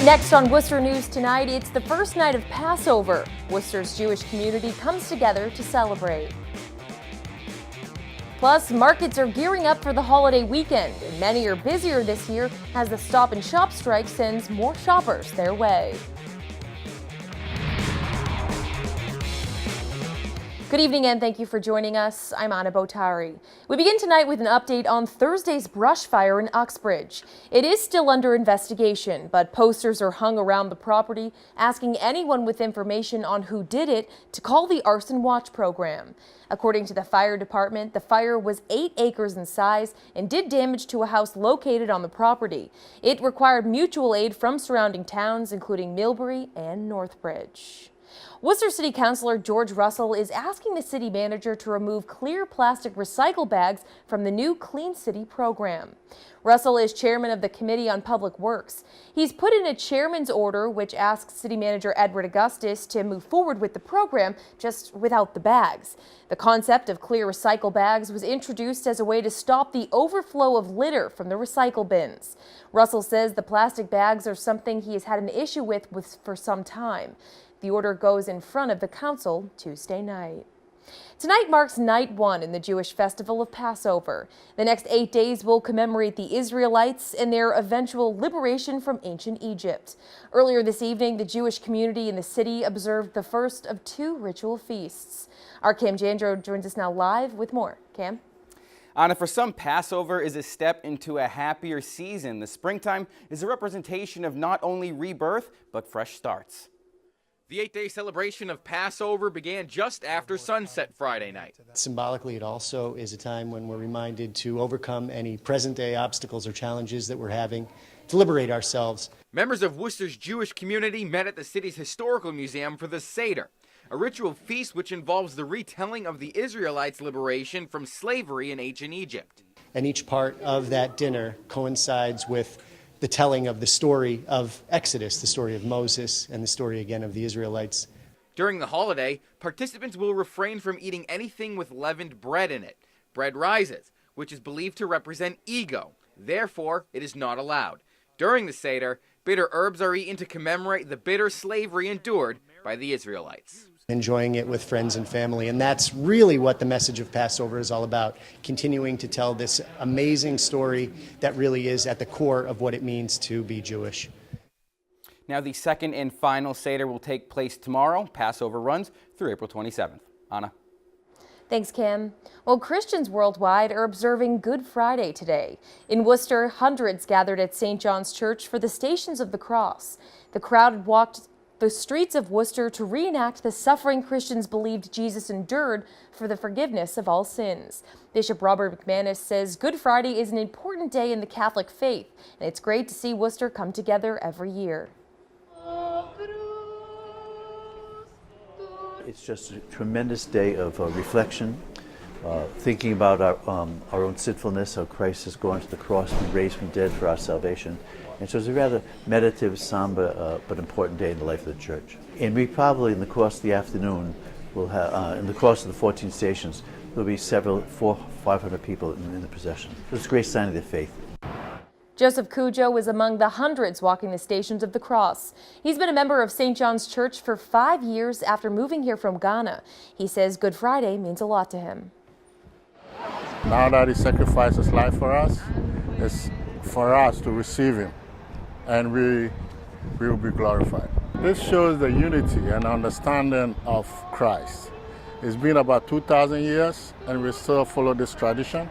Next on Worcester News tonight, it's the first night of Passover. Worcester's Jewish community comes together to celebrate. Plus, markets are gearing up for the holiday weekend, and many are busier this year as the Stop and Shop strike sends more shoppers their way. Good evening and thank you for joining us. I'm Anna Botari. We begin tonight with an update on Thursday's brush fire in Uxbridge. It is still under investigation, but posters are hung around the property asking anyone with information on who did it to call the Arson Watch program. According to the fire department, the fire was 8 acres in size and did damage to a house located on the property. It required mutual aid from surrounding towns, including Millbury and Northbridge. Worcester City Councilor George Russell is asking the city manager to remove clear plastic recycle bags from the new Clean City program. Russell is chairman of the Committee on Public Works. He's put in a chairman's order which asks City Manager Edward Augustus to move forward with the program just without the bags. The concept of clear recycle bags was introduced as a way to stop the overflow of litter from the recycle bins. Russell says the plastic bags are something he has had an issue with for some time. The order goes in front of the council Tuesday night. Tonight marks night 1 in the Jewish festival of Passover. The next 8 days will commemorate the Israelites and their eventual liberation from ancient Egypt. Earlier this evening, the Jewish community in the city observed the first of 2 ritual feasts. Our Cam Jandro joins us now live with more. Cam? Anna, for some, Passover is a step into a happier season. The springtime is a representation of not only rebirth, but fresh starts. The 8-day celebration of Passover began just after sunset Friday night. Symbolically, it also is a time when we're reminded to overcome any present-day obstacles or challenges that we're having, to liberate ourselves. Members of Worcester's Jewish community met at the city's historical museum for the Seder, a ritual feast which involves the retelling of the Israelites' liberation from slavery in ancient Egypt. And each part of that dinner coincides with the telling of the story of Exodus, the story of Moses, and the story again of the Israelites. During the holiday, participants will refrain from eating anything with leavened bread in it. Bread rises, which is believed to represent ego. Therefore, it is not allowed. During the Seder, bitter herbs are eaten to commemorate the bitter slavery endured by the Israelites. Enjoying it with friends and family, and that's really what the message of Passover is all about, continuing to tell this amazing story that really is at the core of what it means to be Jewish. Now, the second and final Seder will take place tomorrow. Passover runs through April 27th. Anna. Thanks, Cam. Well, Christians worldwide are observing Good Friday today. In Worcester, hundreds gathered at St. John's Church for the Stations of the Cross. The crowd walked the streets of Worcester to reenact the suffering Christians believed Jesus endured for the forgiveness of all sins. Bishop Robert McManus says Good Friday is an important day in the Catholic faith, and it's great to see Worcester come together every year. It's just a tremendous day of reflection, thinking about our own sinfulness, how Christ has gone to the cross and raised from the dead for our salvation. And so it's a rather meditative, somber, but important day in the life of the church. And we probably, in the course of the afternoon, will have, in the course of the 14 stations, there'll be 500 people in the procession. So it's a great sign of their faith. Joseph Cujo was among the hundreds walking the Stations of the Cross. He's been a member of St. John's Church for 5 years after moving here from Ghana. He says Good Friday means a lot to him. Now that he sacrificed his life for us, it's for us to receive him, and we will be glorified. This shows the unity and understanding of Christ. It's been about 2,000 years, and we still follow this tradition.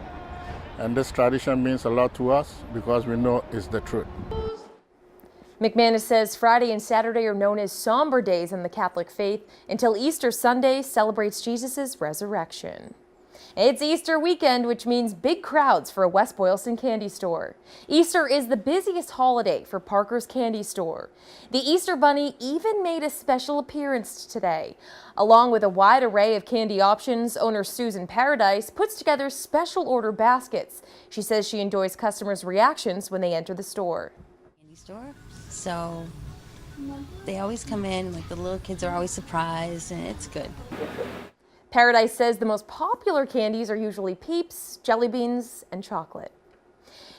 And this tradition means a lot to us because we know it's the truth. McManus says Friday and Saturday are known as somber days in the Catholic faith until Easter Sunday celebrates Jesus' resurrection. It's Easter weekend, which means big crowds for a West Boylston candy store. Easter is the busiest holiday for Parker's Candy Store. The Easter Bunny even made a special appearance today. Along with a wide array of candy options, owner Susan Paradise puts together special order baskets. She says she enjoys customers' reactions when they enter the store. Candy store, so they always come in, like the little kids are always surprised, and it's good. Paradise says the most popular candies are usually Peeps, jelly beans, and chocolate.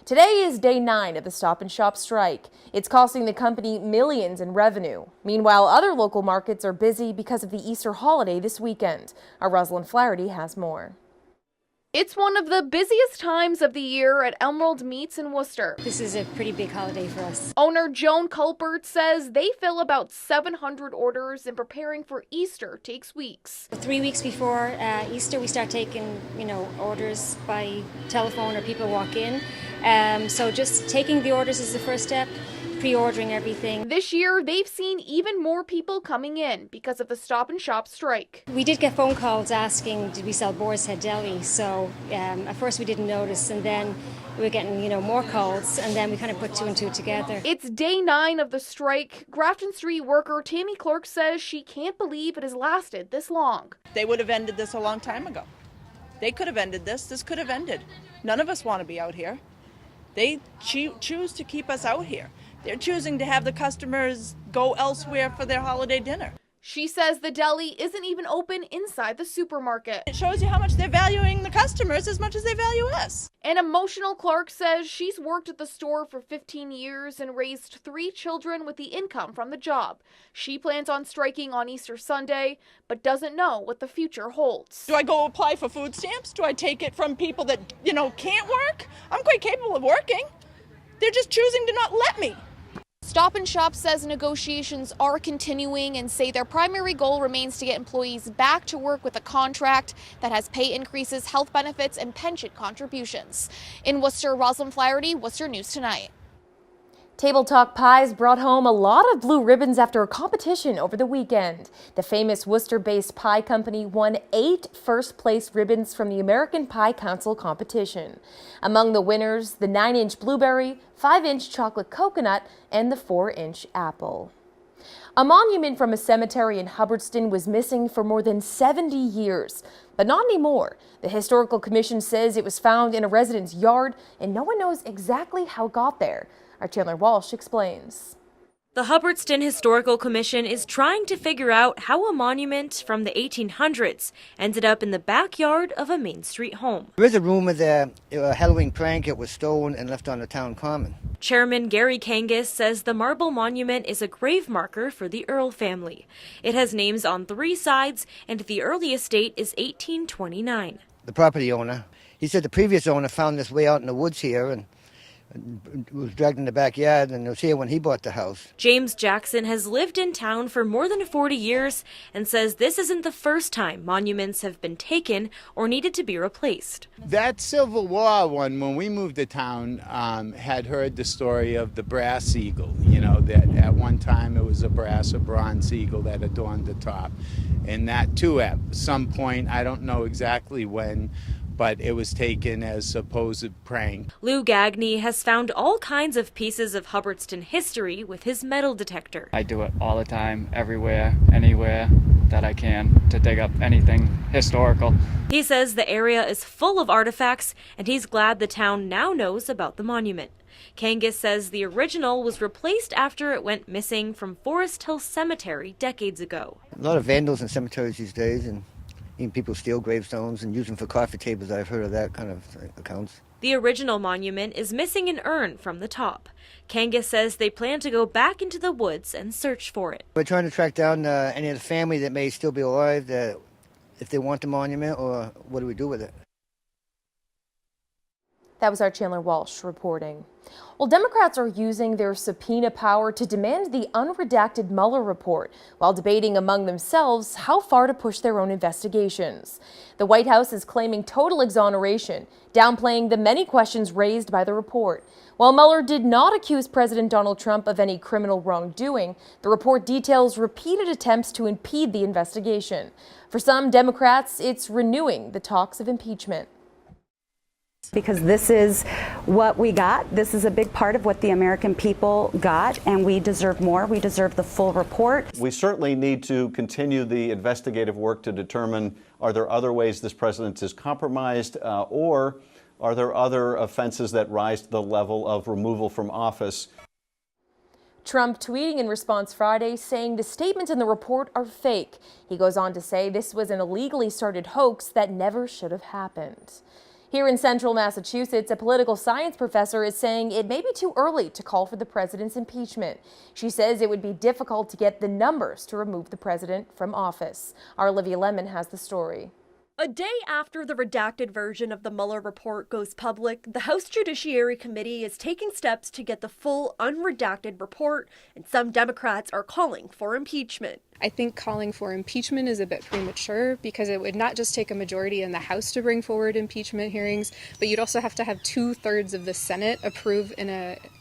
Today is day 9 of the Stop and Shop strike. It's costing the company millions in revenue. Meanwhile, other local markets are busy because of the Easter holiday this weekend. Our Rosalind Flaherty has more. It's one of the busiest times of the year at Emerald Meats in Worcester. This is a pretty big holiday for us. Owner Joan Culpert says they fill about 700 orders, and preparing for Easter takes weeks. 3 weeks before Easter, we start taking, orders by telephone or people walk in. So just taking the orders is the first step. Pre-ordering everything. This year, they've seen even more people coming in because of the Stop and Shop strike. We did get phone calls asking, did we sell Boar's Head Deli? So at first we didn't notice, and then we were getting, more calls, and then we kind of put 2 and 2 together. It's day 9 of the strike. Grafton Street worker Tammy Clark says she can't believe it has lasted this long. They would have ended this a long time ago. They could have ended this. This could have ended. None of us want to be out here. They choose to keep us out here. They're choosing to have the customers go elsewhere for their holiday dinner. She says the deli isn't even open inside the supermarket. It shows you how much they're valuing the customers as much as they value us. An emotional Clark says she's worked at the store for 15 years and raised 3 children with the income from the job. She plans on striking on Easter Sunday, but doesn't know what the future holds. Do I go apply for food stamps? Do I take it from people that, can't work? I'm quite capable of working. They're just choosing to not let me. Stop and Shop says negotiations are continuing and say their primary goal remains to get employees back to work with a contract that has pay increases, health benefits, and pension contributions. In Worcester, Rosalind Flaherty, Worcester News Tonight. Table Talk Pies brought home a lot of blue ribbons after a competition over the weekend. The famous Worcester-based pie company won 8 first-place ribbons from the American Pie Council competition. Among the winners, the 9-inch blueberry, 5-inch chocolate coconut, and the 4-inch apple. A monument from a cemetery in Hubbardston was missing for more than 70 years, but not anymore. The Historical Commission says it was found in a resident's yard, and no one knows exactly how it got there. Our Chandler Walsh explains. The Hubbardston Historical Commission is trying to figure out how a monument from the 1800s ended up in the backyard of a Main Street home. There is a rumor that a Halloween prank, it was stolen and left on the town common. Chairman Gary Kangas says the marble monument is a grave marker for the Earl family. It has names on 3 sides, and the earliest date is 1829. The property owner, he said the previous owner found this way out in the woods here and was dragged in the backyard, and it was here when he bought the house. James Jackson has lived in town for more than 40 years and says this isn't the first time monuments have been taken or needed to be replaced. That Civil War one, when we moved to town, had heard the story of the brass eagle. That at one time it was a brass or bronze eagle that adorned the top. And that too, at some point, I don't know exactly when, but it was taken as supposed prank. Lou Gagney has found all kinds of pieces of Hubbardston history with his metal detector. I do it all the time, everywhere, anywhere that I can to dig up anything historical. He says the area is full of artifacts, and he's glad the town now knows about the monument. Kangas says the original was replaced after it went missing from Forest Hill Cemetery decades ago. A lot of vandals in cemeteries these days, and even people steal gravestones and use them for coffee tables. I've heard of that kind of accounts. The original monument is missing an urn from the top. Kangas says they plan to go back into the woods and search for it. We're trying to track down any of the family that may still be alive, that if they want the monument, or what do we do with it? That was our Chandler Walsh reporting. Well, Democrats are using their subpoena power to demand the unredacted Mueller report while debating among themselves how far to push their own investigations. The White House is claiming total exoneration, downplaying the many questions raised by the report. While Mueller did not accuse President Donald Trump of any criminal wrongdoing, the report details repeated attempts to impede the investigation. For some Democrats, it's renewing the talks of impeachment. Because this is what we got. This is a big part of what the American people got, and we deserve more. We deserve the full report. We certainly need to continue the investigative work to determine, are there other ways this president is compromised, or are there other offenses that rise to the level of removal from office? Trump tweeting in response Friday, saying the statements in the report are fake. He goes on to say this was an illegally started hoax that never should have happened. Here in central Massachusetts, a political science professor is saying it may be too early to call for the president's impeachment. She says it would be difficult to get the numbers to remove the president from office. Our Olivia Lemon has the story. A day after the redacted version of the Mueller report goes public, the House Judiciary Committee is taking steps to get the full unredacted report, and some Democrats are calling for impeachment. I think calling for impeachment is a bit premature because it would not just take a majority in the House to bring forward impeachment hearings, but you'd also have to have 2/3 of the Senate approve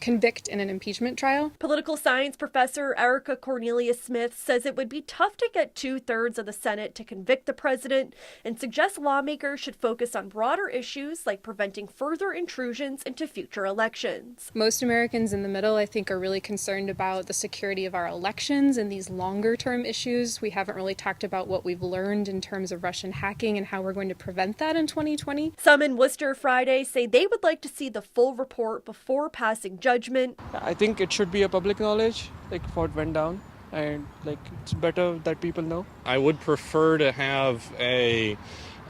convict in an impeachment trial. Political science professor Erica Cornelius-Smith says it would be tough to get 2/3 of the Senate to convict the president and suggests lawmakers should focus on broader issues like preventing further intrusions into future elections. Most Americans in the middle, I think, are really concerned about the security of our elections and these longer-term issues. We haven't really talked about what we've learned in terms of Russian hacking and how we're going to prevent that in 2020. Some in Worcester Friday say they would like to see the full report before passing judgment. I think it should be a public knowledge, like what went down, and it's better that people know. I would prefer to have a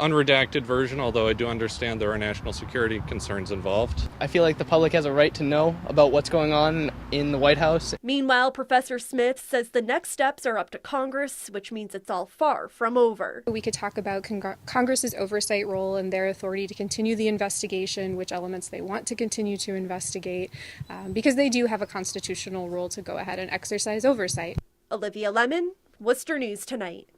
unredacted version, although I do understand there are national security concerns involved. I feel like the public has a right to know about what's going on in the White House. Meanwhile, Professor Smith says the next steps are up to Congress, which means it's all far from over. We could talk about Congress's oversight role and their authority to continue the investigation, which elements they want to continue to investigate, because they do have a constitutional role to go ahead and exercise oversight. Olivia Lemon, Worcester News Tonight.